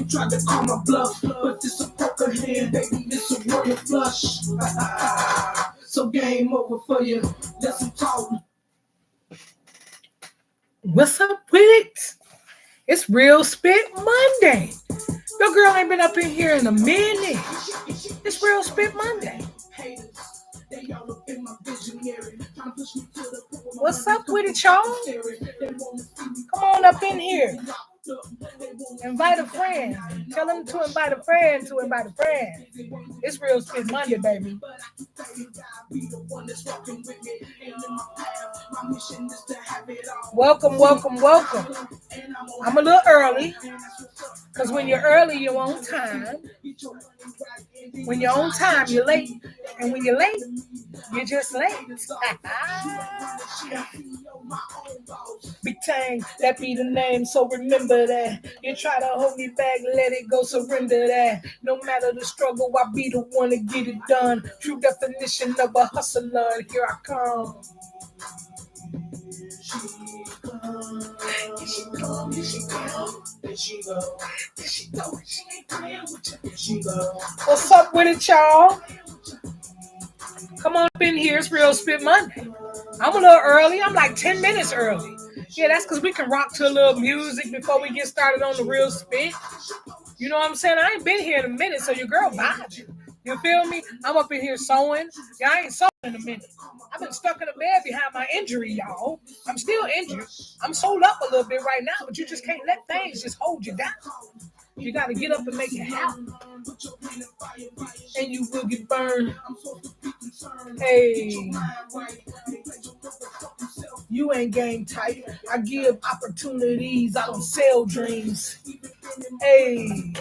tried to call my bluff, but this a poker hand, baby, this a royal flush. So game over for you. Let's talk. What's up with it? It's Real Spit Monday. Your girl ain't been up in here in a minute. It's Real Spit Monday. What's up with it, y'all? Come on up in here. Invite a friend. Tell them to invite a friend to invite a friend. It's Real Spit Monday, baby. Welcome, welcome, welcome. I'm a little early because when you're early, you're on time. When you're on time, you're late. And when you're late, you're just late. Big Tang, that be the name, so remember that. You try to hold me back, let it go, surrender that. No matter the struggle, I be the one to get it done. True definition of a hustler, and here I come. What's up with it, y'all? Come on up in here. It's Real Spit Monday. I'm a little early. I'm like 10 minutes early. Yeah, that's because we can rock to a little music before we get started on the Real Spit. You know what I'm saying? I ain't been here in a minute, so your girl vibing. You feel me? I'm up in here sewing. Yeah, I ain't sewing in a minute. I've been stuck in a bed behind my injury, y'all. I'm still injured. I'm sewed up a little bit right now, but you just can't let things just hold you down. You got to get up and make it happen. And you will get burned. Hey. You ain't game tight. I give opportunities. I don't sell dreams. Hey.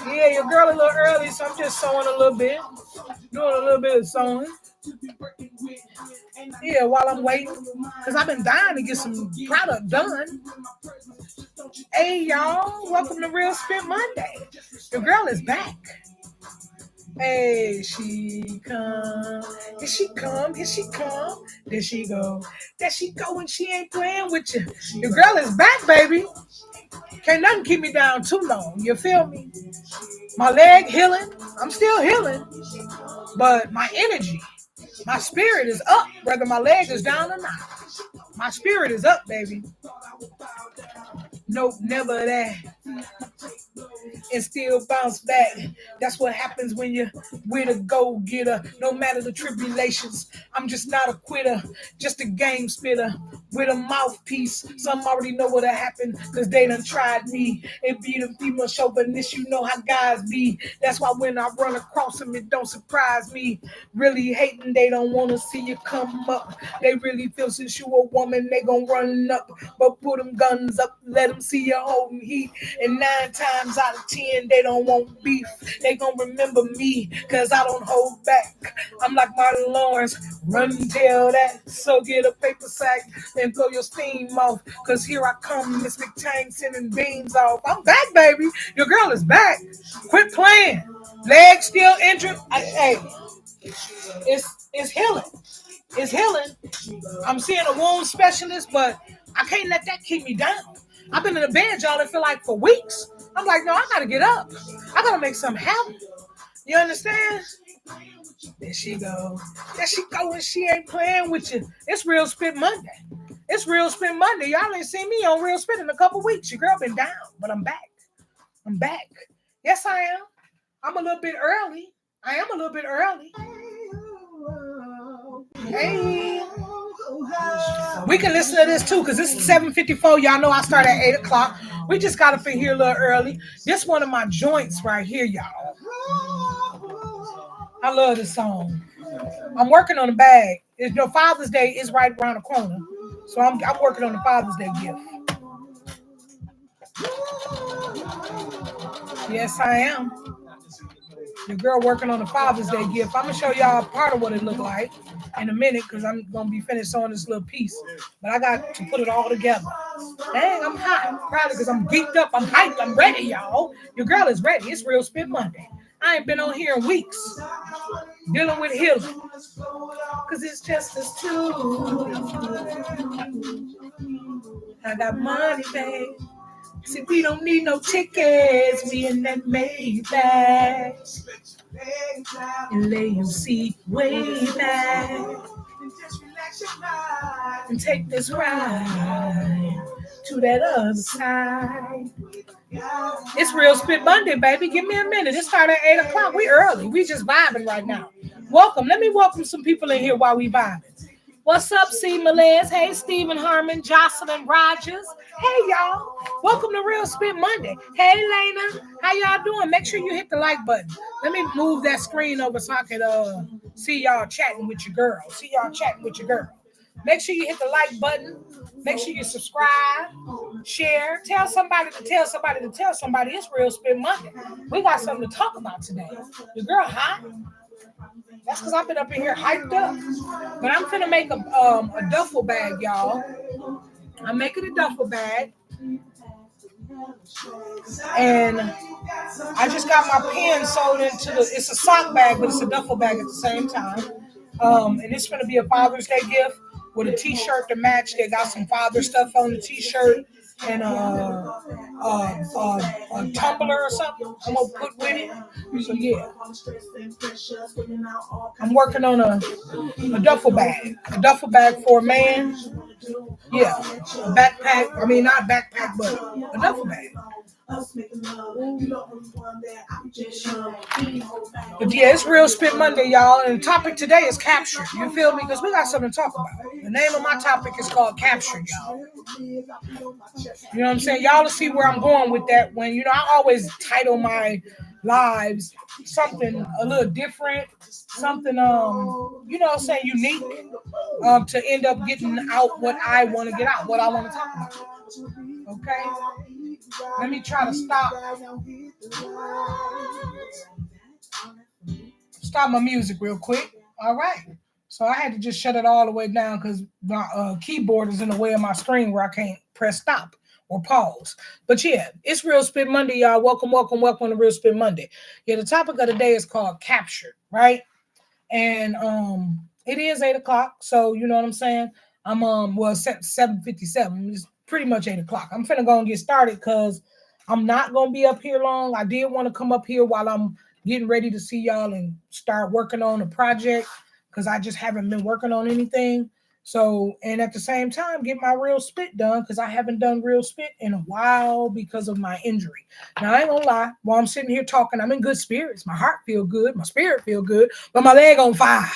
Yeah, your girl a little early, so I'm just sewing a little bit. Doing a little bit of sewing. Yeah, while I'm waiting. Because I've been dying to get some product done. Hey, y'all. Welcome to Real Spit Monday. Your girl is back. Hey, she come. Here she come. Here she come. There she go. There she go and she ain't playing with you. Your girl is back, baby. Can't nothing keep me down too long. You feel me? My leg healing. I'm still healing. But my energy, my spirit is up, whether my leg is down or not. My spirit is up, baby. Nope, never that. And still bounce back. That's what happens when you're with a go-getter. No matter the tribulations, I'm just not a quitter. Just a game spitter with a mouthpiece. Some already know what'll happen because they done tried me. It be the female chauvinist, you know how guys be. That's why when I run across them, it don't surprise me. Really hating, they don't want to see you come up. They really feel since you a woman, they gon' run up. But put them guns up, let them see you holding heat. And 9 times out of 10, they don't want beef. They gon' remember me, cause I don't hold back. I'm like Martin Lawrence, run and tell that. So get a paper sack and blow your steam off. Cause here I come, Miss McTang sending beams off. I'm back, baby. Your girl is back. Quit playing. Leg still injured. Hey, it's healing. It's healing. I'm seeing a wound specialist, but I can't let that keep me down. I've been in the bed, y'all, I feel like for weeks. I'm like, no, I gotta get up. I gotta make something happen. You understand? There she go. There she go, and she ain't playing with you. It's Real Spit Monday. It's Real Spit Monday. Y'all ain't seen me on Real Spit in a couple weeks. Your girl been down, but I'm back. I'm back. Yes, I am. I'm a little bit early. I am a little bit early. Hey. We can listen to this too, because this is 7:54. Y'all know I start at 8 o'clock. We just got up in here a little early. This one of my joints right here, y'all. I love this song. I'm working on a bag. It's your Father's Day is right around the corner. So I'm working on the Father's Day gift. Yes, I am. Your girl working on the Father's Day gift. I'm going to show y'all part of what it looked like in a minute because I'm going to be finished on this little piece. But I got to put it all together. Dang, I'm hot. Probably because I'm geeked up. I'm hyped. I'm ready, y'all. Your girl is ready. It's Real Spit Monday. I ain't been on here in weeks. Dealing with healing. Because it's just us two. I got money, babe. See, we don't need no tickets. We in that Maybach. And lay your seat way back. And take this ride to that other side. It's Real Spit Monday, baby. Give me a minute. It started at 8 o'clock. We early. We just vibing right now. Welcome. Let me welcome some people in here while we vibing. What's up, C. Melez? Hey, Stephen Harmon, Jocelyn Rogers. Hey, y'all. Welcome to Real Spit Monday. Hey, Lena. How y'all doing? Make sure you hit the like button. Let me move that screen over so I can see y'all chatting with your girl. Make sure you hit the like button. Make sure you subscribe, share, tell somebody to tell somebody to tell somebody. It's Real Spit Monday. We got something to talk about today. Your girl hot? That's because I've been up in here hyped up. But I'm finna make a duffel bag, y'all. I'm making a duffel bag. And I just got my pen sold into it's a sock bag, but it's a duffel bag at the same time. And it's gonna be a Father's Day gift with a t-shirt to match. They got some father stuff on the t-shirt and a tumbler or something I'm gonna put with it. So yeah, I'm working on a duffel bag for a man. Yeah, a backpack. I mean, not a backpack, but a duffel bag. But yeah, it's Real Spit Monday, y'all. And the topic today is capture. You feel me? Because we got something to talk about. The name of my topic is called Capture, y'all. You know what I'm saying? Y'all will see where I'm going with that when, I always title my lives something a little different, something, unique, to end up getting out what I want to get out, what I want to talk about. Okay? Let me try to stop my music real quick. All right. So I had to just shut it all the way down because my keyboard is in the way of my screen where I can't press stop or pause. But yeah, it's Real Spit Monday, y'all. Welcome to Real Spit Monday. Yeah, the topic of the day is called Capture, right? And it is 8 o'clock. So you know what I'm saying? I'm 7:57. It's pretty much 8 o'clock. I'm finna go and get started because I'm not gonna be up here long. I did want to come up here while I'm getting ready to see y'all and start working on a project because I just haven't been working on anything. So, and at the same time, get my real spit done because I haven't done real spit in a while because of my injury. Now, I ain't gonna lie, while I'm sitting here talking, I'm in good spirits. My heart feel good, my spirit feel good, but my leg on fire.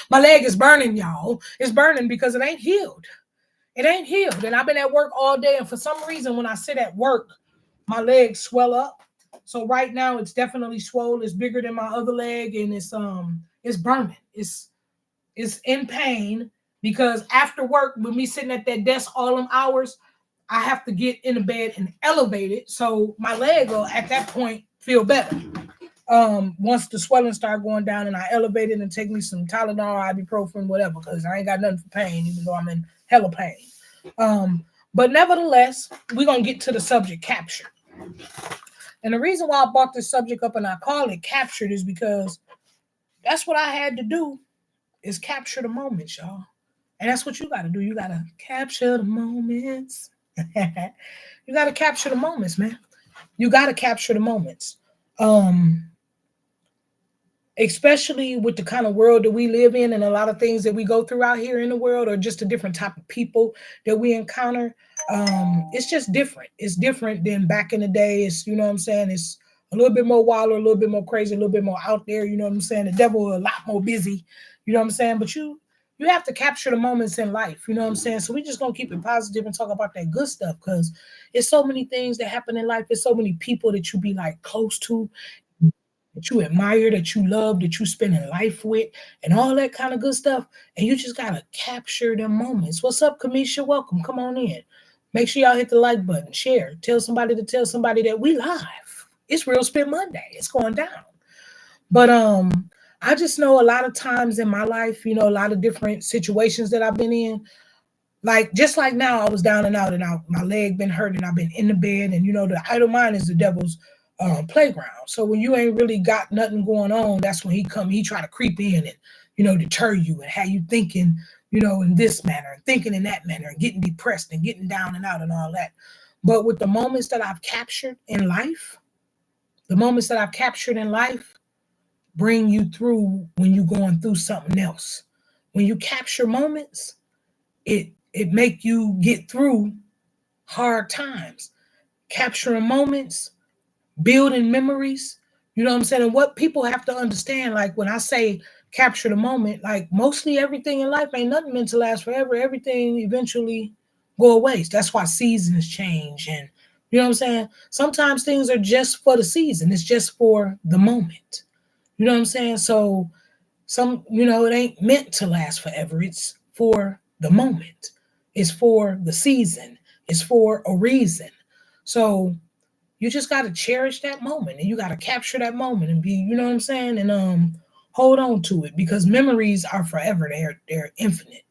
My leg is burning, y'all. It's burning because it ain't healed. It ain't healed. And I've been at work all day, and for some reason, when I sit at work, my legs swell up. So right now, it's definitely swollen. It's bigger than my other leg, and it's burning. It's in pain. Because after work, with me sitting at that desk all them hours, I have to get in the bed and elevate it. So my leg will, at that point, feel better. Once the swelling start going down and I elevate it and take me some Tylenol, ibuprofen, whatever, because I ain't got nothing for pain, even though I'm in hella pain. But nevertheless, we're going to get to the subject, capture. And the reason why I brought this subject up and I call it captured is because that's what I had to do, is capture the moments, y'all. And that's what you got to do. You got to capture the moments. You got to capture the moments, man. You got to capture the moments. Especially with the kind of world that we live in and a lot of things that we go through out here in the world, or just a different type of people that we encounter. It's just different. It's different than back in the day. It's, you know what I'm saying? It's a little bit more wild, or a little bit more crazy, a little bit more out there. You know what I'm saying? The devil a lot more busy. You know what I'm saying? But you have to capture the moments in life. You know what I'm saying? So we just going to keep it positive and talk about that good stuff, because it's so many things that happen in life. There's so many people that you be like close to, that you admire, that you love, that you spending life with, and all that kind of good stuff. And you just got to capture them moments. What's up, Kamisha? Welcome. Come on in. Make sure y'all hit the like button, share, tell somebody to tell somebody that we live. It's Real Spit Monday. It's going down. But I just know a lot of times in my life, a lot of different situations that I've been in. Like, just like now, I was down and out, and my leg been hurt, and I've been in the bed, and the idle mind is the devil's playground. So when you ain't really got nothing going on, that's when he try to creep in and deter you and have you thinking, in this manner, and thinking in that manner, and getting depressed and getting down and out and all that. But with the moments that I've captured in life, the moments that I've captured in life bring you through when you're going through something else. When you capture moments, it make you get through hard times. Capturing moments, building memories. You know what I'm saying? And what people have to understand, like when I say capture the moment, like mostly everything in life ain't nothing meant to last forever. Everything eventually go away. That's why seasons change. And you know what I'm saying? Sometimes things are just for the season. It's just for the moment. You know what I'm saying? So it ain't meant to last forever. It's for the moment. It's for the season. It's for a reason. So you just got to cherish that moment and you got to capture that moment and be, you know what I'm saying? And hold on to it because memories are forever. They're infinite,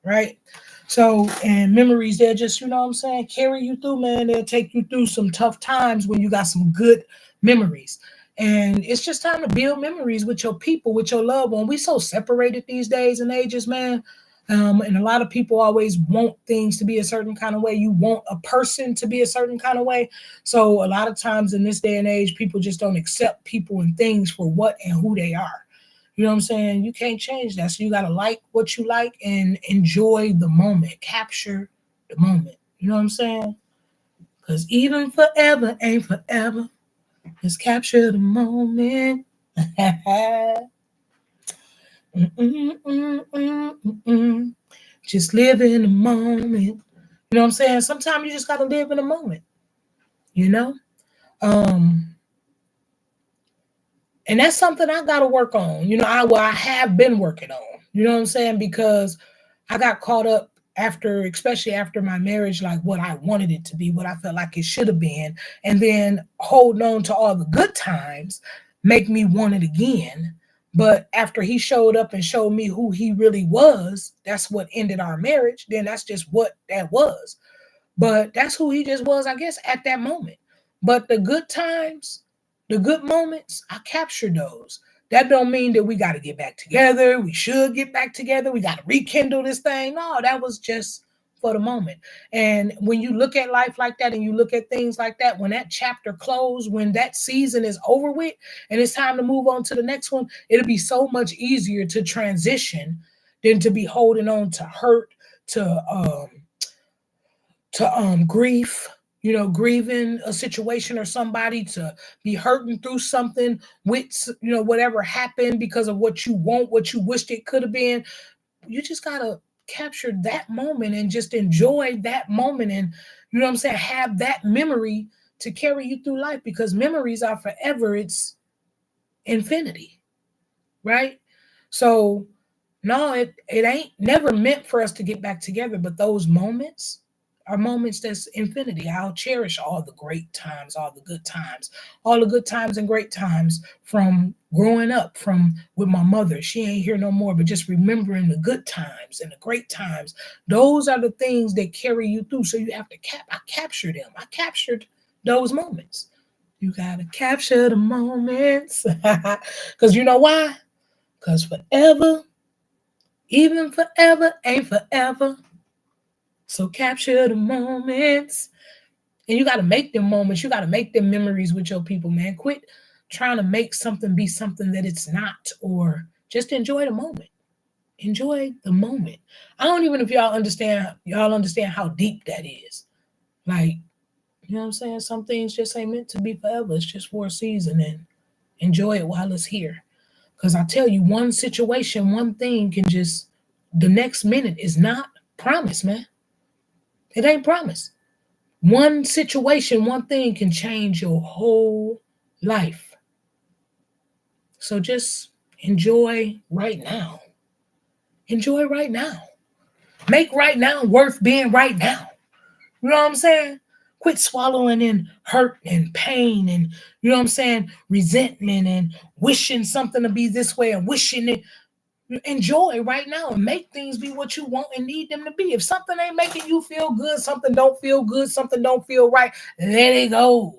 right? So, and memories, they're just, you know what I'm saying, carry you through, man. They'll take you through some tough times when you got some good memories. And it's just time to build memories with your people, with your loved one. We so separated these days and ages, man. And a lot of people always want things to be a certain kind of way. You want a person to be a certain kind of way. So a lot of times in this day and age, people just don't accept people and things for what and who they are. You know what I'm saying? You can't change that. So you got to like what you like and enjoy the moment. Capture the moment. You know what I'm saying? Because even forever ain't forever. Just capture the moment. Just live in the moment. You know what I'm saying? Sometimes you just got to live in the moment. You know? And that's something I got to work on. I have been working on. You know what I'm saying? Because I got caught up especially after my marriage, like what I wanted it to be, what I felt like it should have been. And then holding on to all the good times make me want it again. But after he showed up and showed me who he really was, that's what ended our marriage. Then that's just what that was. But that's who he just was, I guess, at that moment. But the good times, the good moments, I captured those. That don't mean that we got to get back together. We should get back together. We got to rekindle this thing. No, that was just for the moment. And when you look at life like that and you look at things like that, when that chapter closed, when that season is over with and it's time to move on to the next one, it'll be so much easier to transition than to be holding on to hurt, to grief, grieving a situation or somebody, to be hurting through something with, whatever happened because of what you want, what you wished it could have been. You just got to capture that moment and just enjoy that moment and, you know what I'm saying, have that memory to carry you through life because memories are forever. It's infinity, right? So, no, it ain't never meant for us to get back together, but those moments are moments that's infinity. I'll cherish all the great times, all the good times, all the good times and great times from growing up, from with my mother. She ain't here no more, but just remembering the good times and the great times. Those are the things that carry you through. So you have to I capture them. I captured those moments. You gotta capture the moments. Because you know why? Because forever, even forever ain't forever. So capture the moments. And you got to make them moments. You got to make them memories with your people, man. Quit trying to make something be something that it's not, or just enjoy the moment. Enjoy the moment. I don't even know if y'all understand how deep that is. Like, you know what I'm saying? Some things just ain't meant to be forever. It's just for a season, and enjoy it while it's here. Because I tell you, one situation, one thing can just, the next minute is not promised, man. It ain't promised. One situation, one thing can change your whole life. So just enjoy right now. Enjoy right now. Make right now worth being right now. You know what I'm saying? Quit swallowing in hurt and pain and, you know what I'm saying, resentment and wishing something to be this way and wishing it. Enjoy right now and make things be what you want and need them to be. If something ain't making you feel good, something don't feel good, something don't feel right, let it go.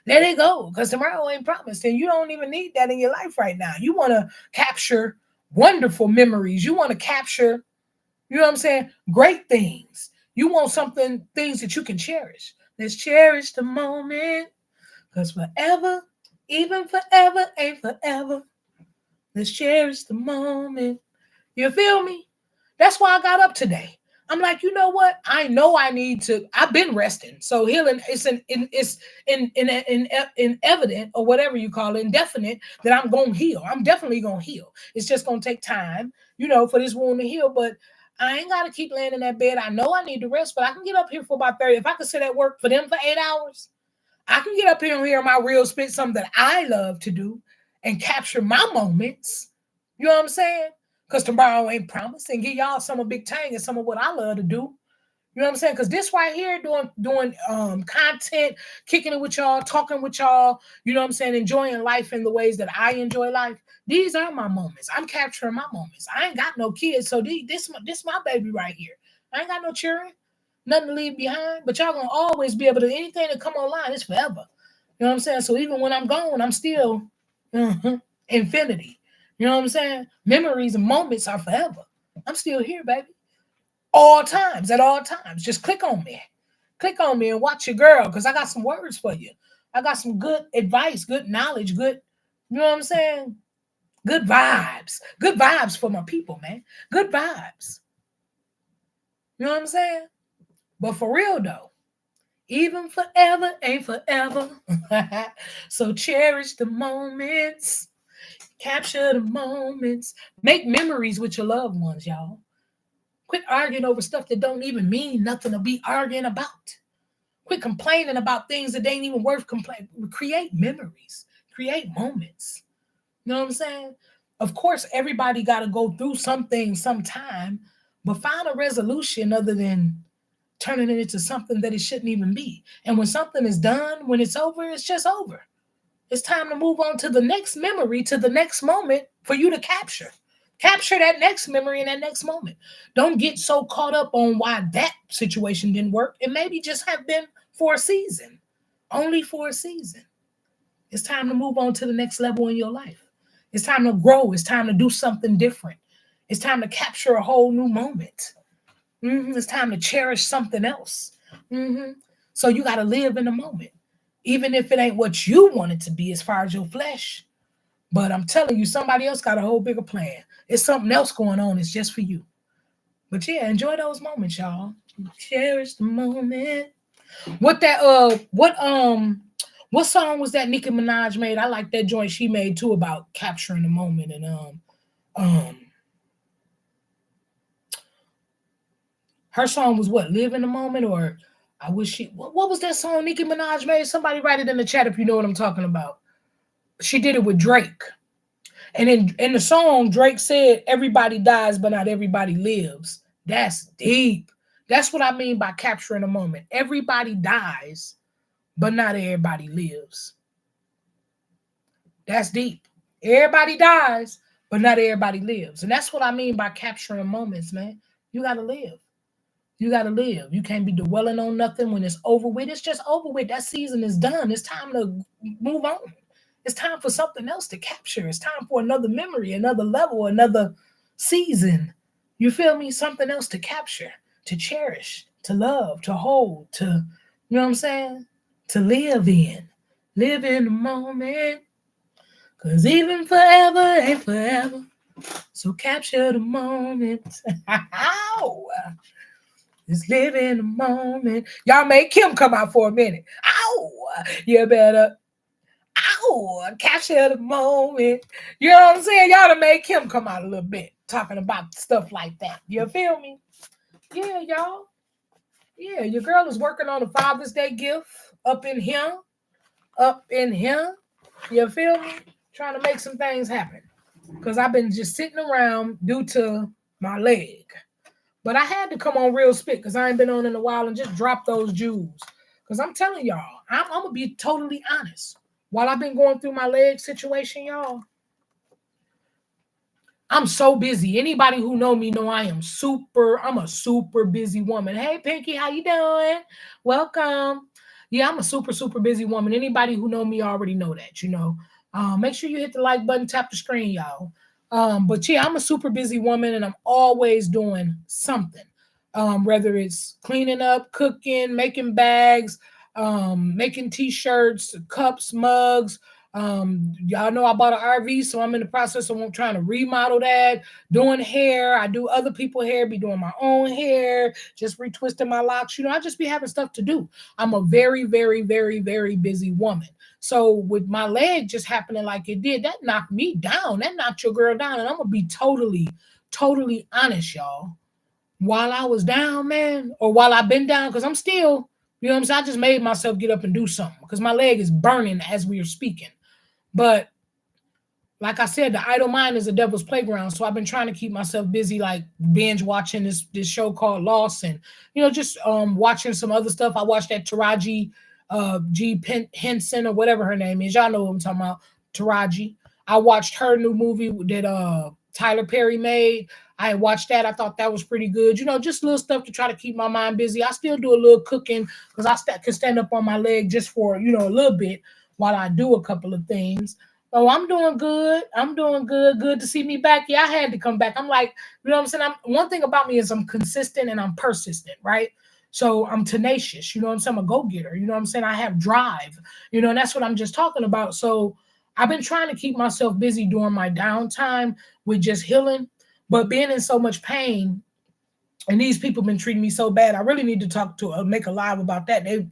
Let it go, because tomorrow ain't promised and you don't even need that in your life right now. You want to capture wonderful memories. You want to capture, you know what I'm saying, great things. You want things that you can cherish. Let's cherish the moment. Because forever, even forever, ain't forever. Let's cherish the moment. You feel me? That's why I got up today. I'm like, you know what? I know I need to. I've been resting, so healing is in evident or whatever you call it, indefinite that I'm gonna heal. I'm definitely gonna heal. It's just gonna take time, for this wound to heal. But I ain't gotta keep laying in that bed. I know I need to rest, but I can get up here for about 30. If I could sit at work for them for 8 hours, I can get up here and hear my real spit, something that I love to do, and capture my moments. You know what I'm saying? Because tomorrow ain't promised, and give y'all some of Big Tang and some of what I love to do. You know what I'm saying? Because this right here, doing content, kicking it with y'all, talking with y'all, you know what I'm saying, enjoying life in the ways that I enjoy life. These are my moments. I'm capturing my moments. I ain't got no kids, so this my baby right here. I ain't got no children, nothing to leave behind. But y'all gonna always be able to anything that come online. It's forever. You know what I'm saying? So even when I'm gone, I'm still infinity. You know what I'm saying? Memories and moments are forever. I'm still here, baby. All times, at all times. Just click on me. Click on me and watch your girl, because I got some words for you. I got some good advice, good knowledge, good, you know what I'm saying? Good vibes. Good vibes for my people, man. Good vibes. You know what I'm saying? But for real though, even forever ain't forever. So cherish the moments. Capture the moments. Make memories with your loved ones, y'all. Quit arguing over stuff that don't even mean nothing to be arguing about. Quit complaining about things that ain't even worth complaining. Create memories. Create moments. You know what I'm saying? Of course, everybody got to go through something sometime, but find a resolution other than turning it into something that it shouldn't even be. And when something is done, when it's over, it's just over. It's time to move on to the next memory, to the next moment for you to capture. Capture that next memory in that next moment. Don't get so caught up on why that situation didn't work. It maybe just have been for a season, only for a season. It's time to move on to the next level in your life. It's time to grow. It's time to do something different. It's time to capture a whole new moment. It's time to cherish something else. So you got to live in the moment, even if it ain't what you want it to be as far as your flesh. But I'm telling you, somebody else got a whole bigger plan. It's something else going on. It's just for you. But yeah, enjoy those moments, y'all. Cherish the moment. What song was that Nicki Minaj made? I like that joint she made too about capturing the moment. And her song was what? Live in the moment, or I wish she. What was that song Nicki Minaj made? Somebody write it in the chat if you know what I'm talking about. She did it with Drake. And in the song, Drake said, everybody dies, but not everybody lives. That's deep. That's what I mean by capturing a moment. Everybody dies, but not everybody lives. That's deep. Everybody dies, but not everybody lives. And that's what I mean by capturing moments, man. You got to live. You got to live. You can't be dwelling on nothing when it's over with. It's just over with. That season is done. It's time to move on. It's time for something else to capture. It's time for another memory, another level, another season. You feel me? Something else to capture, to cherish, to love, to hold, to, you know what I'm saying? To live in. Live in the moment. Because even forever ain't forever. So capture the moment. Just live in the moment. Y'all make Kim come out for a minute. Ow! You better capture the moment. You know what I'm saying? Y'all to make him come out a little bit talking about stuff like that. You feel me? Yeah, y'all. Yeah, your girl is working on a Father's Day gift up in here. Up in here. You feel me? Trying to make some things happen. Because I've been just sitting around due to my leg. But I had to come on Real Spit because I ain't been on in a while and just drop those jewels. Because I'm telling y'all, I'm going to be totally honest. While I've been going through my leg situation, y'all, I'm so busy. Anybody who know me know I'm a super busy woman. Hey, Pinky, how you doing? Welcome. Yeah, I'm a super, super busy woman. Anybody who know me already know that, Make sure you hit the like button, tap the screen, y'all. But yeah, I'm a super busy woman and I'm always doing something. Whether it's cleaning up, cooking, making bags, making t-shirts, cups, mugs. Y'all know I bought an RV, so I'm in the process of trying to remodel that, doing hair. I do other people's hair, be doing my own hair, just retwisting my locks. I just be having stuff to do. I'm a very, very, very, very busy woman. So with my leg just happening like it did, that knocked me down. That knocked your girl down. And I'm gonna be totally, totally honest, y'all. While I was down, man, or while I've been down, because I'm still, what I'm saying? I just made myself get up and do something because my leg is burning as we are speaking. But like I said, the idle mind is a devil's playground. So I've been trying to keep myself busy, like binge watching this show called Lost, and just watching some other stuff. I watched that Taraji Henson or whatever her name is. Y'all know what I'm talking about. Taraji. I watched her new movie that Tyler Perry made. I watched that. I thought that was pretty good. Just little stuff to try to keep my mind busy. I still do a little cooking because I can stand up on my leg just for a little bit while I do a couple of things. Oh, I'm doing good. I'm doing good. Good to see me back. Yeah, I had to come back. I'm like, what I'm saying? One thing about me is I'm consistent and I'm persistent, right? So I'm tenacious. What I'm saying? I'm a go-getter. What I'm saying? I have drive. And that's what I'm just talking about. So I've been trying to keep myself busy during my downtime with just healing, but being in so much pain, and these people been treating me so bad. I really need to talk to make a live about that. They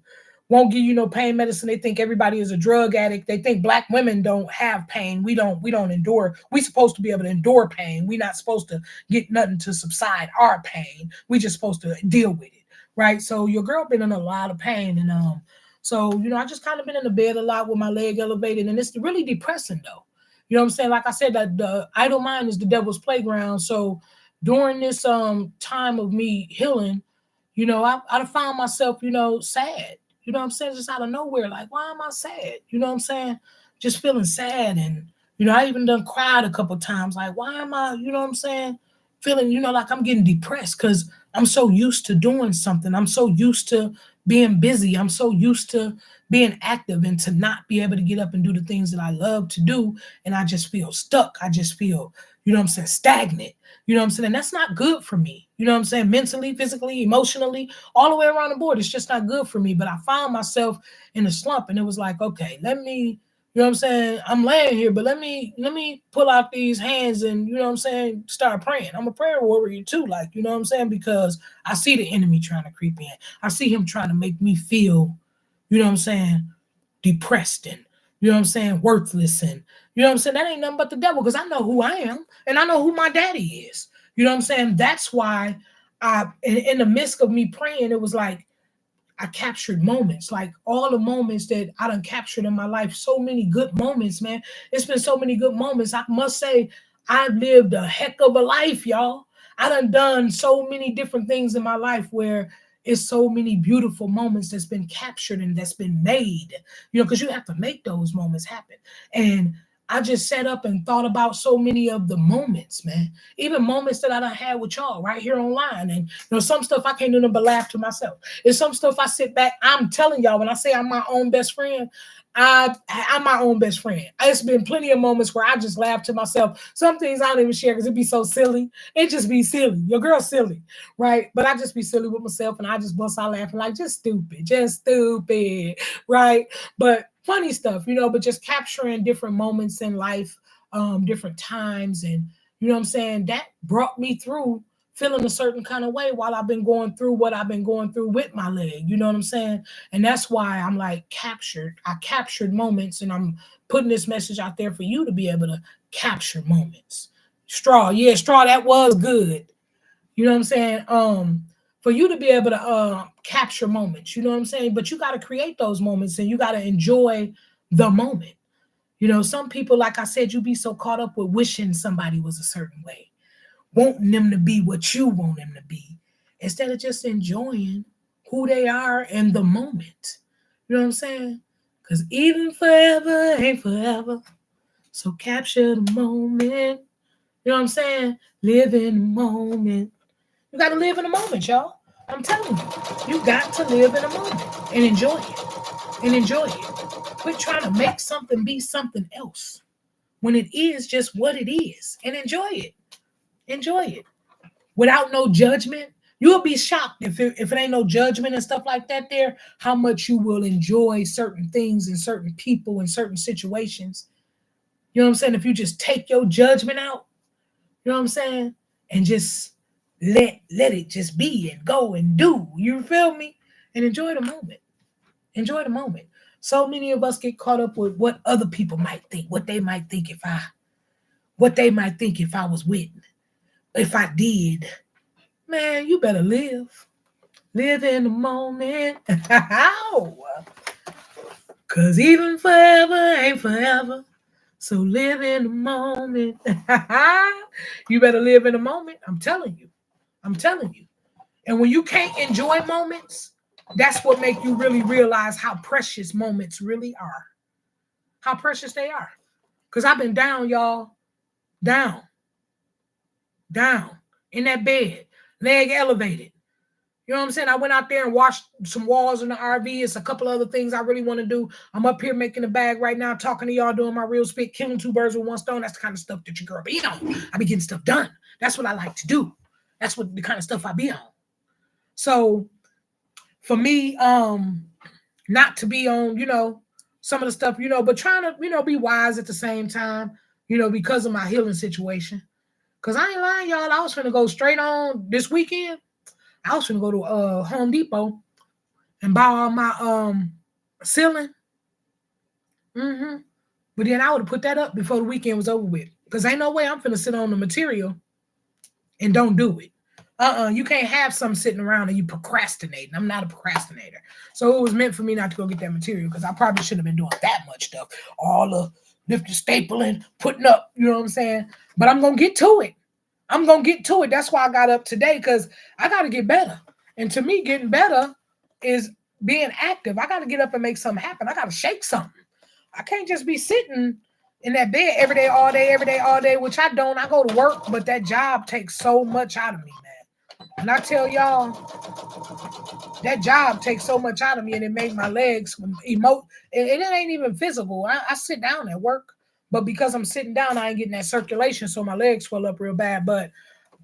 won't give you no pain medicine. They think everybody is a drug addict. They think Black women don't have pain. We don't endure. We supposed to be able to endure pain. We're not supposed to get nothing to subside our pain. We just supposed to deal with it, right? So your girl been in a lot of pain, and so I just kind of been in the bed a lot with my leg elevated, and it's really depressing though. What I'm saying? Like I said, that the idle mind is the devil's playground. So during this time of me healing, I found myself, sad. What I'm saying? Just out of nowhere, like, why am I sad? What I'm saying? Just feeling sad. And, I even done cried a couple times. Like, why am I, what I'm saying? Feeling, like I'm getting depressed because I'm so used to doing something. I'm so used to being busy. I'm so used to being active and to not be able to get up and do the things that I love to do. And I just feel stuck. I just feel, what I'm saying, stagnant. What I'm saying? And that's not good for me. What I'm saying? Mentally, physically, emotionally, all the way around the board. It's just not good for me. But I found myself in a slump, and it was like, okay, let me, what I'm saying? I'm laying here, but let me pull out these hands and, what I'm saying, start praying. I'm a prayer warrior too, like, what I'm saying? Because I see the enemy trying to creep in. I see him trying to make me feel, what I'm saying, depressed and, what I'm saying, worthless and, what I'm saying, that ain't nothing but the devil because I know who I am and I know who my daddy is. What I'm saying? That's why in the midst of me praying, it was like I captured moments, like all the moments that I done captured in my life. So many good moments, man. It's been so many good moments. I must say, I lived a heck of a life, y'all. I done so many different things in my life where it's so many beautiful moments that's been captured and that's been made, because you have to make those moments happen. And I just sat up and thought about so many of the moments, man. Even moments that I done had with y'all right here online. And some stuff I can't do nothing but laugh to myself. It's some stuff I sit back. I'm telling y'all, when I say I'm my own best friend, I'm my own best friend. It's been plenty of moments where I just laugh to myself. Some things I don't even share because it'd be so silly. It just be silly. Your girl's silly, right? But I just be silly with myself and I just bust out laughing like just stupid, right? But funny stuff, but just capturing different moments in life, different times. And, what I'm saying? That brought me through feeling a certain kind of way while I've been going through what I've been going through with my leg. You know what I'm saying? And that's why I'm like captured. I captured moments and I'm putting this message out there for you to be able to capture moments. Straw. Yeah, Straw, that was good. You know what I'm saying? For you to be able to capture moments, you know what I'm saying? But you got to create those moments and you got to enjoy the moment. Some people, like I said, you be so caught up with wishing somebody was a certain way, wanting them to be what you want them to be, instead of just enjoying who they are in the moment. You know what I'm saying? Because even forever ain't forever. So capture the moment. You know what I'm saying? Live in the moment. You got to live in the moment, y'all. I'm telling you, you got to live in a moment and enjoy it. And enjoy it. Quit trying to make something be something else when it is just what it is. And enjoy it. Enjoy it. Without no judgment, You'll be shocked if it ain't no judgment and stuff like that there, how much you will enjoy certain things and certain people and certain situations. You know what I'm saying? If you just take your judgment out, you know what I'm saying? And just let it just be and go and do. You feel me? And enjoy the moment. Enjoy the moment. So many of us get caught up with what other people might think, what they might think if I was with, if I did. Man, you better live. Live in the moment. Cause even forever ain't forever. So live in the moment. You better live in the moment. I'm telling you. I'm telling you. And when you can't enjoy moments, that's what make you really realize how precious moments really are. How precious they are. Because I've been down, y'all. Down. Down. In that bed. Leg elevated. You know what I'm saying? I went out there and washed some walls in the RV. It's a couple other things I really want to do. I'm up here making a bag right now, talking to y'all, doing my real spit, killing two birds with one stone. That's the kind of stuff that your girl be on. I be getting stuff done. That's what I like to do. That's what the kind of stuff I be on. So for me, not to be on, some of the stuff, but trying to, be wise at the same time, because of my healing situation. Because I ain't lying, y'all. I was going to go straight on this weekend. I was going to go to Home Depot and buy all my ceiling. But then I would have put that up before the weekend was over with. Because ain't no way I'm finna sit on the material and don't do it. You can't have something sitting around and you procrastinating. I'm not a procrastinator. So it was meant for me not to go get that material because I probably shouldn't have been doing that much stuff. All the lifting, stapling, putting up, you know what I'm saying? But I'm going to get to it. That's why I got up today, because I got to get better. And to me, getting better is being active. I got to get up and make something happen. I got to shake something. I can't just be sitting in that bed every day, all day, which I don't. I go to work, but that job takes so much out of me, man. And I tell y'all, that job takes so much out of me, and it made my legs emote. And it ain't even physical. I sit down at work. But because I'm sitting down, I ain't getting that circulation, so my legs swell up real bad. But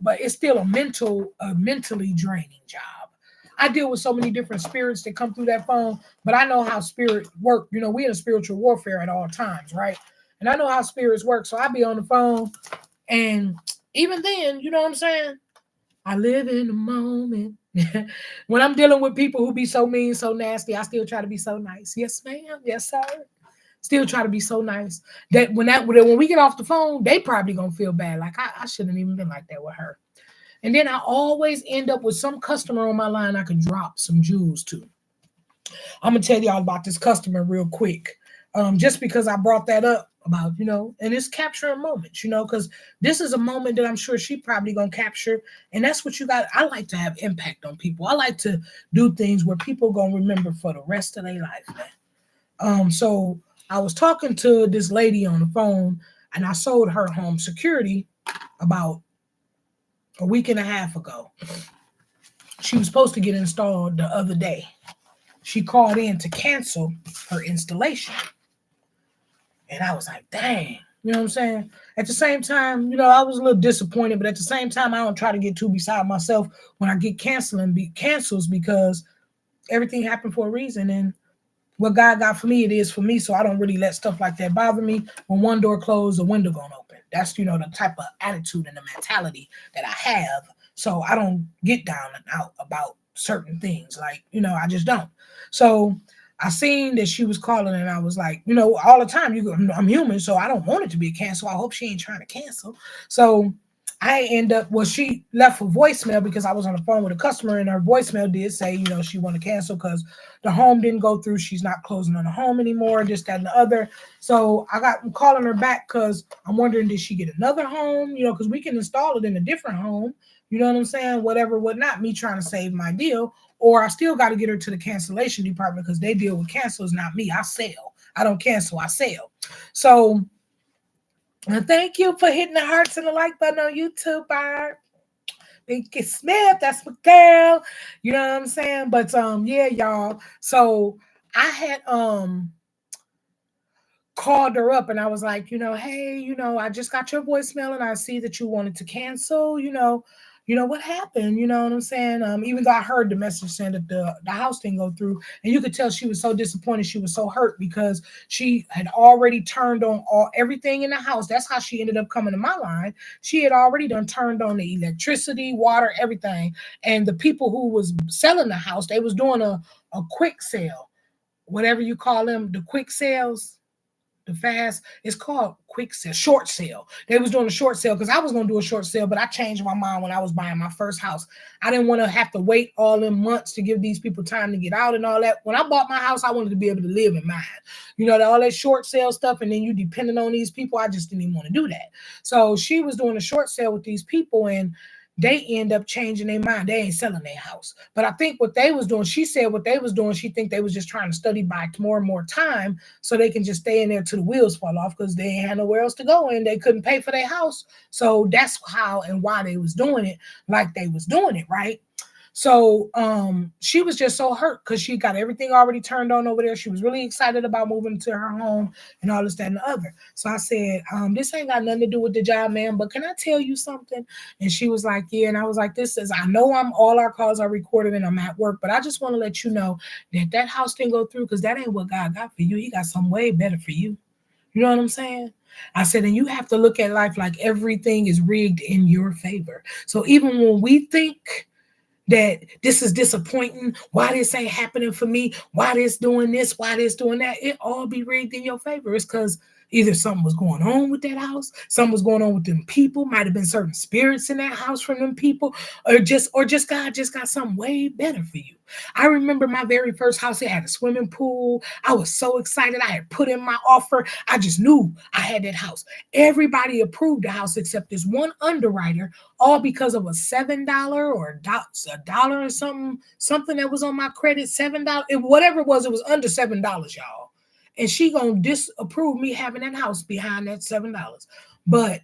it's still a mentally draining job. I deal with so many different spirits that come through that phone, but I know how spirits work. We in a spiritual warfare at all times, right? And I know how spirits work, so I be on the phone, and even then, you know what I'm saying? I live in the moment. When I'm dealing with people who be so mean, so nasty, I still try to be so nice. Yes, ma'am. Yes, sir. Still try to be so nice that when we get off the phone, they probably gonna feel bad. Like I shouldn't even been like that with her. And then I always end up with some customer on my line I can drop some jewels to. I'm gonna tell y'all about this customer real quick. Just because I brought that up about, and it's capturing moments, because this is a moment that I'm sure she probably gonna capture. And that's what you got. I like to have impact on people. I like to do things where people gonna remember for the rest of their life, man. So I was talking to this lady on the phone, and I sold her home security about a week and a half ago. She was supposed to get installed the other day. She called in to cancel her installation. And I was like, dang, you know what I'm saying? At the same time, I was a little disappointed, but at the same time, I don't try to get too beside myself when I get cancels, because everything happened for a reason. And what God got for me, it is for me. So I don't really let stuff like that bother me. When one door closed, the window gonna open. That's, the type of attitude and the mentality that I have. So I don't get down and out about certain things. Like, I just don't. So I seen that she was calling, and I was like, all the time, I'm human, so I don't want it to be a cancel. I hope she ain't trying to cancel. So she left a voicemail because I was on the phone with a customer, and her voicemail did say, she wanted to cancel because the home didn't go through. She's not closing on the home anymore, this, that, and the other. So I'm calling her back because I'm wondering, did she get another home? Because we can install it in a different home. You know what I'm saying? Whatever, whatnot, me trying to save my deal. Or I still got to get her to the cancellation department because they deal with cancels, not me. I sell. I don't cancel, I sell. So thank you for hitting the hearts and the like button on YouTube, Barb. Pinky Smith, that's my girl. You know what I'm saying? But yeah, y'all. So I had called her up, and I was like, hey, I just got your voicemail, and I see that you wanted to cancel, what happened? You know what I'm saying? Even though I heard the message saying that the house didn't go through, and you could tell she was so disappointed, she was so hurt because she had already turned on everything in the house. That's how she ended up coming to my line. She had already done turned on the electricity, water, everything. And the people who was selling the house, they was doing a quick sale, whatever you call them, the quick sales. The fast, it's called quick sale, short sale. They was doing a short sale because I was gonna do a short sale, but I changed my mind when I was buying my first house. I didn't want to have to wait all them months to give these people time to get out and all that. When I bought my house, I wanted to be able to live in mine. All that short sale stuff, and then you depending on these people. I just didn't even want to do that. So she was doing a short sale with these people, and they end up changing their mind. They ain't selling their house. But I think what they was doing, she said what they was doing, she think they was just trying to study by more and more time so they can just stay in there till the wheels fall off because they ain't had nowhere else to go and they couldn't pay for their house. So that's how and why they was doing it like they was doing it, right? So she was just so hurt because she got everything already turned on over there. She was really excited about moving to her home and all this, that, and the other. So I said, this ain't got nothing to do with the job, man, but can I tell you something? And she was like, yeah. And I was like, I know all our calls are recorded and I'm at work, but I just want to let you know that house didn't go through because that ain't what God got for you. He got something way better for you. You know what I'm saying? I said, and you have to look at life like everything is rigged in your favor. So even when we think that this is disappointing, why this ain't happening for me, why this doing this, why this doing that, it all be rigged in your favor. It's because either something was going on with that house, something was going on with them people, might have been certain spirits in that house from them people, or just God just got something way better for you. I remember my very first house, it had a swimming pool. I was so excited. I had put in my offer. I just knew I had that house. Everybody approved the house except this one underwriter, all because of a $7 or a dollar or something that was on my credit, $7. Whatever it was under $7, y'all. And she gonna disapprove me having that house behind that $7. But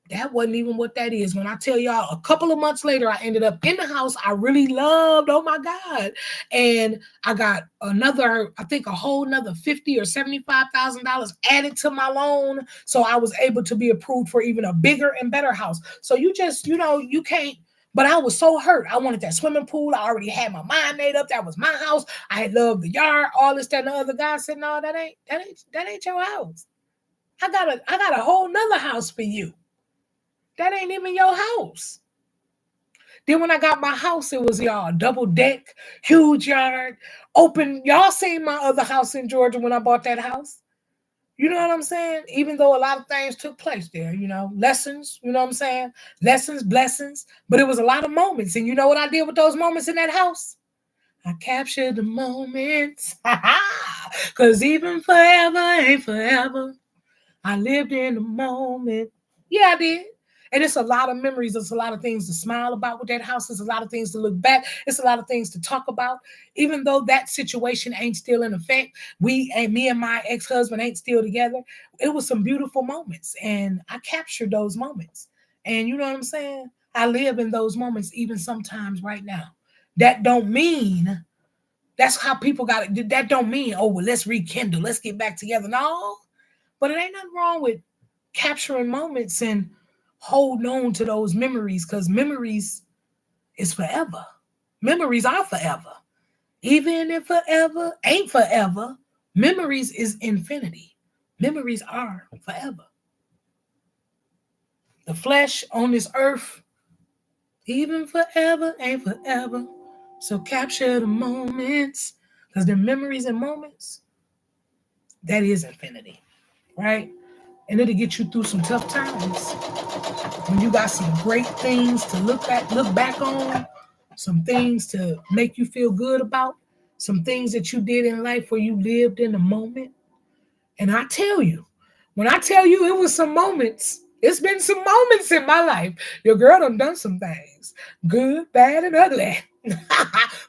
that wasn't even what that is. When I tell y'all, a couple of months later, I ended up in the house I really loved. Oh my God. And I got a whole another $50,000 or $75,000 added to my loan. So I was able to be approved for even a bigger and better house. So you can't. But I was so hurt. I wanted that swimming pool. I already had my mind made up. That was my house. I had loved the yard, all this, that, and the other guy said, no, that ain't your house. I got a whole nother house for you. That ain't even your house. Then when I got my house, it was y'all double deck, huge yard, open. Y'all seen my other house in Georgia when I bought that house? You know what I'm saying? Even though a lot of things took place there, lessons, you know what I'm saying? Lessons, blessings, but it was a lot of moments. And you know what I did with those moments in that house? I captured the moments. Because even forever ain't forever. I lived in the moment. Yeah, I did. And it's a lot of memories. It's a lot of things to smile about with that house. It's a lot of things to look back. It's a lot of things to talk about. Even though that situation ain't still in effect, me and my ex-husband ain't still together. It was some beautiful moments. And I captured those moments. And you know what I'm saying? I live in those moments even sometimes right now. That don't mean that's how people got it. That don't mean, oh, well, let's rekindle. Let's get back together. No. But it ain't nothing wrong with capturing moments and holding on to those memories because memories is forever. Memories are forever. Even if forever ain't forever, memories is infinity. Memories are forever. The flesh on this earth, even forever ain't forever. So capture the moments because the memories and moments, that is infinity, right? And it'll get you through some tough times. When you got some great things to look back on, some things to make you feel good about, some things that you did in life where you lived in the moment. And I tell you, when I tell you it was some moments, it's been some moments in my life. Your girl done some things. Good, bad, and ugly.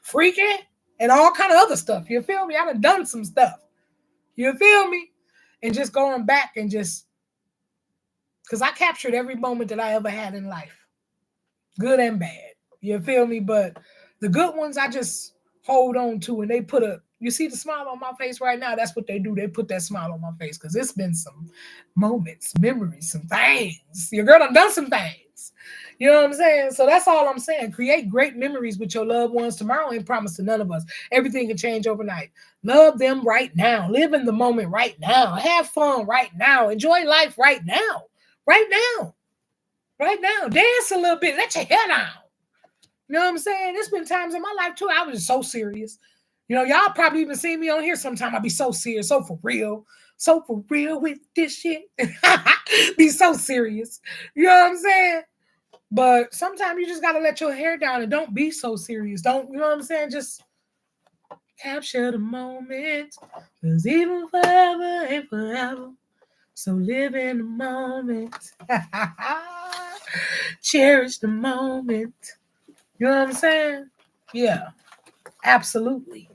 Freaking and all kind of other stuff. You feel me? I done some stuff. You feel me? And just going back and just because I captured every moment that I ever had in life, good and bad. You feel me? But the good ones I just hold on to, and they you see the smile on my face right now? That's what they do. They put that smile on my face because it's been some moments, memories, some things. Your girl done some things. You know what I'm saying? So that's all I'm saying. Create great memories with your loved ones. Tomorrow ain't promised to none of us. Everything can change overnight. Love them right now. Live in the moment right now. Have fun right now. Enjoy life right now. Right now. Right now. Dance a little bit. Let your hair down. You know what I'm saying? There's been times in my life too. I was just so serious. You know, y'all probably even see me on here sometime. I be so serious, so for real with this shit. Be so serious. You know what I'm saying? But sometimes you just gotta let your hair down and don't be so serious. Don't, you know what I'm saying? Just capture the moment. Cause even forever ain't forever. So live in the moment. Cherish the moment. You know what I'm saying? Yeah. Absolutely.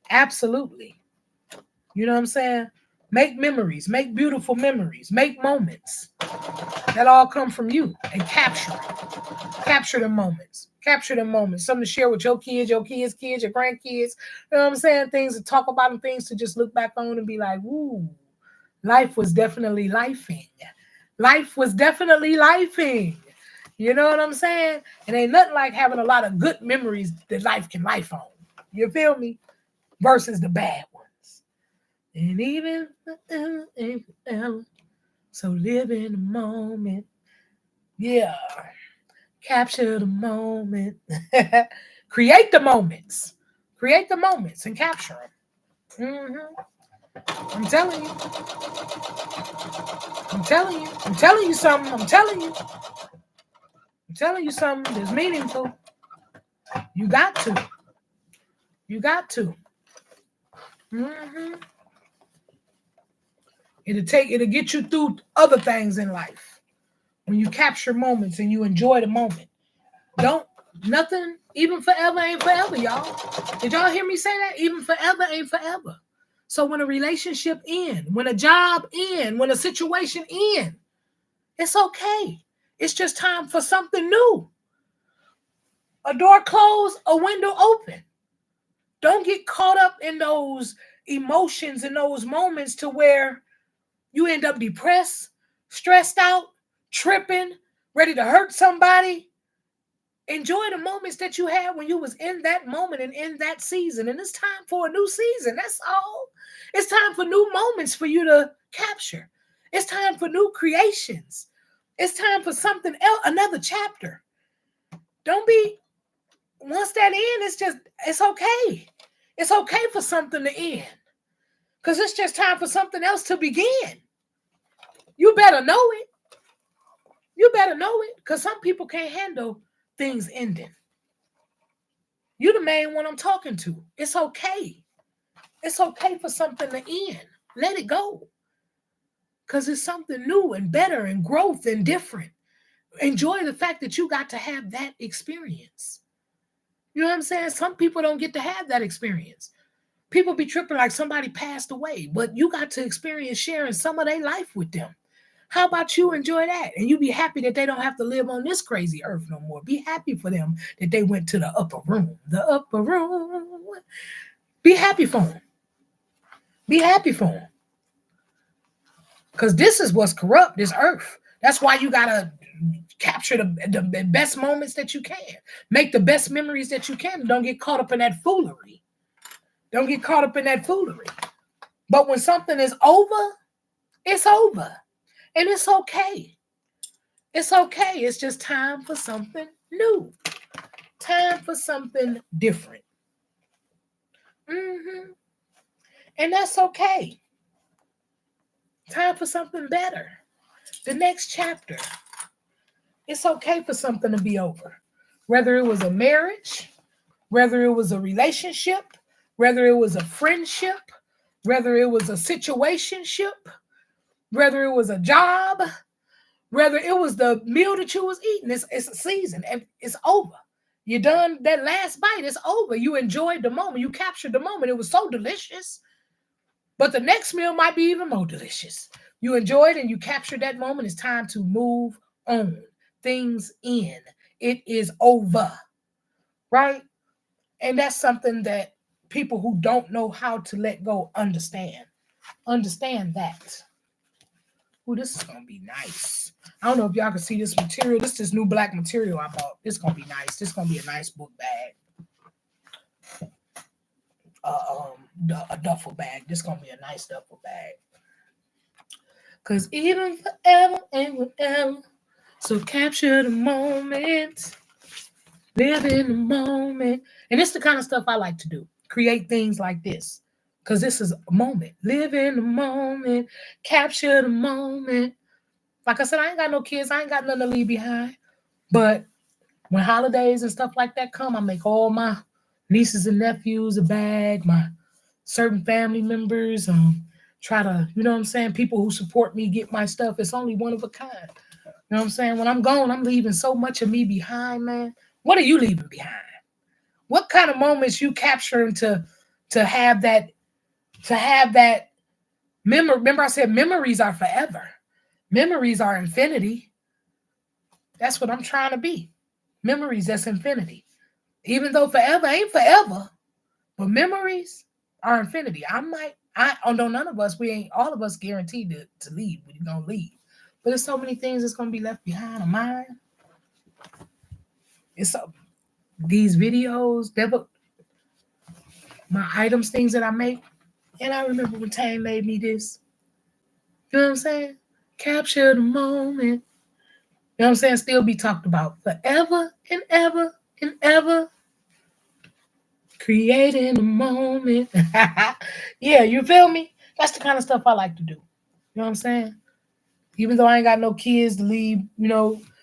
Absolutely. You know what I'm saying? Make memories, make beautiful memories, make moments. That all come from you and capture it. Capture the moments. Capture the moments. Something to share with your kids, your grandkids. You know what I'm saying? Things to talk about and things to just look back on and be like, ooh, life was definitely lifing. Life was definitely lifing. You know what I'm saying? It ain't nothing like having a lot of good memories that life can life on. You feel me? Versus the bad ones. And even so live in the moment. Yeah. Capture the moment. Create the moments. Create the moments and capture them. I'm telling you. I'm telling you. I'm telling you something. I'm telling you. I'm telling you something that's meaningful. You got to. You got to. It'll get you through other things in life. When you capture moments and you enjoy the moment. Nothing, even forever ain't forever, y'all. Did y'all hear me say that? Even forever ain't forever. So when a relationship ends, when a job ends, when a situation ends, it's okay. It's just time for something new. A door closed, a window open. Don't get caught up in those emotions and those moments to where you end up depressed, stressed out, tripping, ready to hurt somebody. Enjoy the moments that you had when you was in that moment and in that season. And it's time for a new season. That's all. It's time for new moments for you to capture. It's time for new creations. It's time for something else, another chapter. Don't be, once that ends, it's okay. It's okay for something to end. Because it's just time for something else to begin. You better know it. You better know it. Because some people can't handle things ending. You're the main one I'm talking to. It's okay. It's okay for something to end. Let it go. Because it's something new and better and growth and different. Enjoy the fact that you got to have that experience. You know what I'm saying? Some people don't get to have that experience. People be tripping like somebody passed away, but you got to experience sharing some of their life with them. How about you enjoy that? And you be happy that they don't have to live on this crazy earth no more. Be happy for them that they went to the upper room. The upper room. Be happy for them. Be happy for them. Because this is what's corrupt, this earth. That's why you got to capture the best moments that you can. Make the best memories that you can. Don't get caught up in that foolery. Don't get caught up in that foolery. But when something is over, it's over. And it's okay. It's okay. It's just time for something new. Time for something different. And that's okay. Time for something better. The next chapter. It's okay for something to be over. Whether it was a marriage, whether it was a relationship, whether it was a friendship, whether it was a situationship, whether it was a job, whether it was the meal that you was eating. It's a season. It's over. You done that last bite. It's over. You enjoyed the moment. You captured the moment. It was so delicious. But the next meal might be even more delicious. You enjoyed and you captured that moment. It's time to move on. Things in. It is over. Right? And that's something that people who don't know how to let go understand. Understand that. Oh, this is gonna be nice. I don't know if y'all can see this material. This is new black material I bought. This is gonna be nice. This is gonna be a nice book bag. A duffel bag. This is gonna be a nice duffel bag. Cause even forever and whatever. So capture the moment. Live in the moment. And it's the kind of stuff I like to do. Create things like this. Because this is a moment. Live in the moment. Capture the moment. Like I said, I ain't got no kids. I ain't got nothing to leave behind. But when holidays and stuff like that come, I make all my nieces and nephews a bag, my certain family members, try to, you know what I'm saying, people who support me get my stuff. It's only one of a kind. You know what I'm saying? When I'm gone, I'm leaving so much of me behind, man. What are you leaving behind? What kind of moments you capturing to have that memory? Remember I said memories are forever. Memories are infinity. That's what I'm trying to be. Memories, that's infinity. Even though forever ain't forever, but memories are infinity. Although none of us, we ain't all of us guaranteed to leave. We're gonna leave. But there's so many things that's gonna be left behind of mine. It's these videos, my items, things that I make. And I remember when Tane made me this. You know what I'm saying? Capture the moment. You know what I'm saying? Still be talked about forever and ever and ever. Creating a moment. Yeah, you feel me? That's the kind of stuff I like to do. You know what I'm saying? Even though I ain't got no kids to leave,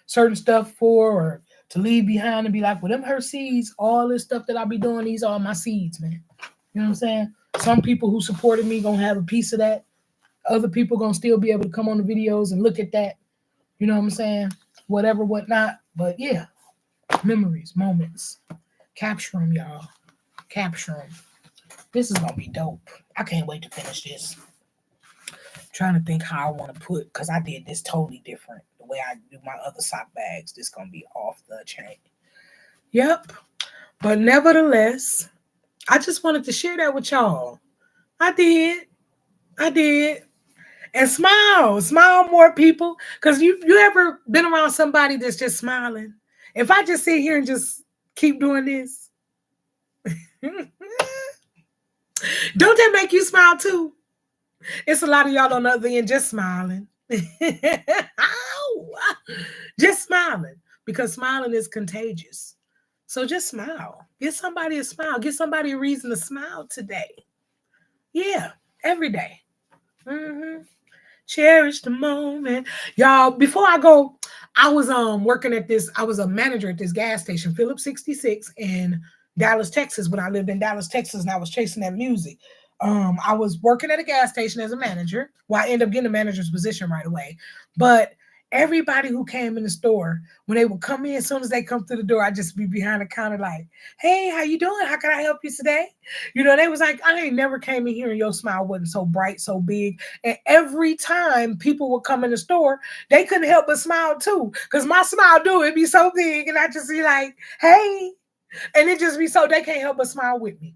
certain stuff for or to leave behind and be like, well, them her seeds, all this stuff that I be doing, these are my seeds, man. You know what I'm saying? Some people who supported me gonna have a piece of that. Other people gonna still be able to come on the videos and look at that. You know what I'm saying? Whatever, whatnot. But yeah, memories, moments. Capture them, y'all. Capture them. This is gonna be dope. I can't wait to finish this. I'm trying to think how I want to put, because I did this totally different. The way I do my other sock bags, this gonna be off the chain. Yep. But nevertheless, I just wanted to share that with y'all. I did. And smile more, people. Because you ever been around somebody that's just smiling? If I just sit here and just keep doing this, don't that make you smile too? It's a lot of y'all on the other end just smiling. Just smiling. Because smiling is contagious. So just smile. Give somebody a smile. Give somebody a reason to smile today. Yeah, every day. Mm-hmm. Cherish the moment. Y'all, before I go, I was working at this, I was a manager at this gas station, Phillips 66 in Dallas, Texas, when I lived in Dallas, Texas, and I was chasing that music. I was working at a gas station as a manager. Well, I ended up getting a manager's position right away. But everybody who came in the store, when they would come in, as soon as they come through the door, I'd just be behind the counter like, hey, how you doing? How can I help you today? They was like, I ain't never came in here and your smile wasn't so bright, so big. And every time people would come in the store, they couldn't help but smile too. Because my smile it'd be so big. And I just be like, hey. And it just be so they can't help but smile with me.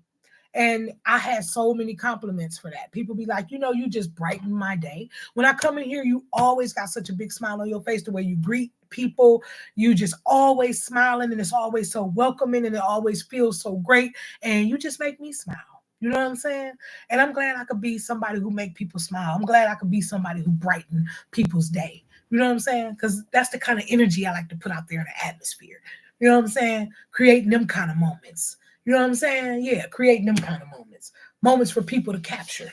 And I had so many compliments for that. People be like, you just brighten my day. When I come in here, you always got such a big smile on your face, the way you greet people. You just always smiling, and it's always so welcoming, and it always feels so great. And you just make me smile. You know what I'm saying? And I'm glad I could be somebody who make people smile. I'm glad I could be somebody who brighten people's day. You know what I'm saying? Because that's the kind of energy I like to put out there in the atmosphere. You know what I'm saying? Creating them kind of moments. You know what I'm saying? Yeah, creating them kind of moments. Moments for people to capture.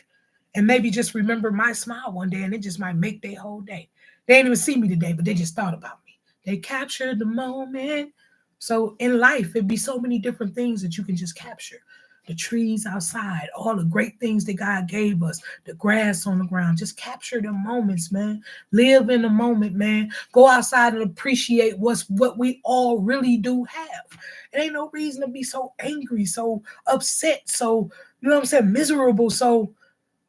And maybe just remember my smile one day, and it just might make their whole day. They didn't even see me today, but they just thought about me. They captured the moment. So in life, it'd be so many different things that you can just capture. The trees outside, all the great things that God gave us, the grass on the ground. Just capture the moments, man. Live in the moment, man. Go outside and appreciate what we all really do have. It ain't no reason to be so angry, so upset, so, you know what I'm saying, miserable. So,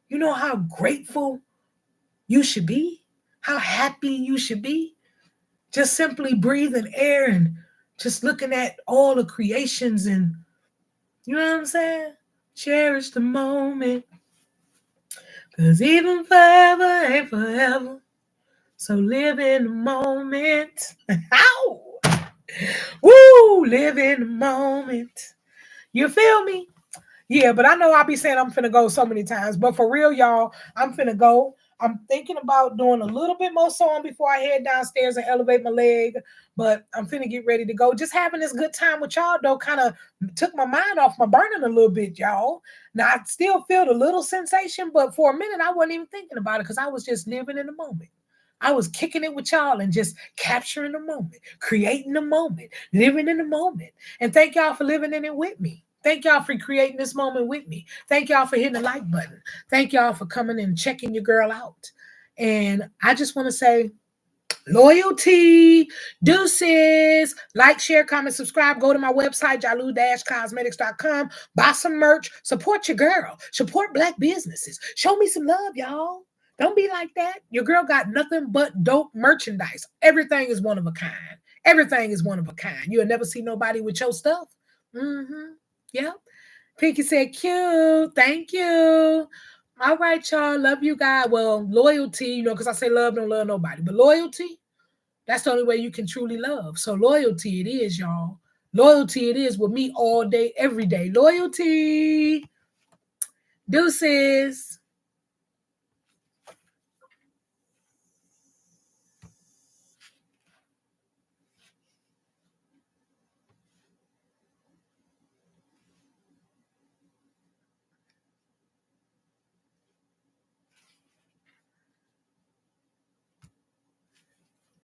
you know how grateful you should be? How happy you should be? Just simply breathing air and just looking at all the creations, and you know what I'm saying? Cherish the moment. Because even forever ain't forever. So live in the moment. Ow! Woo! Live in the moment. You feel me? Yeah, but I know I'll be saying I'm finna go so many times. But for real, y'all, I'm finna go. I'm thinking about doing a little bit more song before I head downstairs and elevate my leg. But I'm finna get ready to go. Just having this good time with y'all, though, kind of took my mind off my burning a little bit, y'all. Now, I still feel the little sensation, but for a minute, I wasn't even thinking about it because I was just living in the moment. I was kicking it with y'all and just capturing the moment, creating the moment, living in the moment. And thank y'all for living in it with me. Thank y'all for creating this moment with me. Thank y'all for hitting the like button. Thank y'all for coming and checking your girl out. And I just want to say, loyalty, deuces, like, share, comment, subscribe. Go to my website, jalu-cosmetics.com. Buy some merch. Support your girl. Support Black businesses. Show me some love, y'all. Don't be like that. Your girl got nothing but dope merchandise. Everything is one of a kind. Everything is one of a kind. You'll never see nobody with your stuff. Mm-hmm. Yep. Pinky said, cute. Thank you. All right, y'all. Love you guys. Well, loyalty, because I say love don't love nobody. But loyalty, that's the only way you can truly love. So loyalty it is, y'all. Loyalty it is with me all day, every day. Loyalty. Deuces.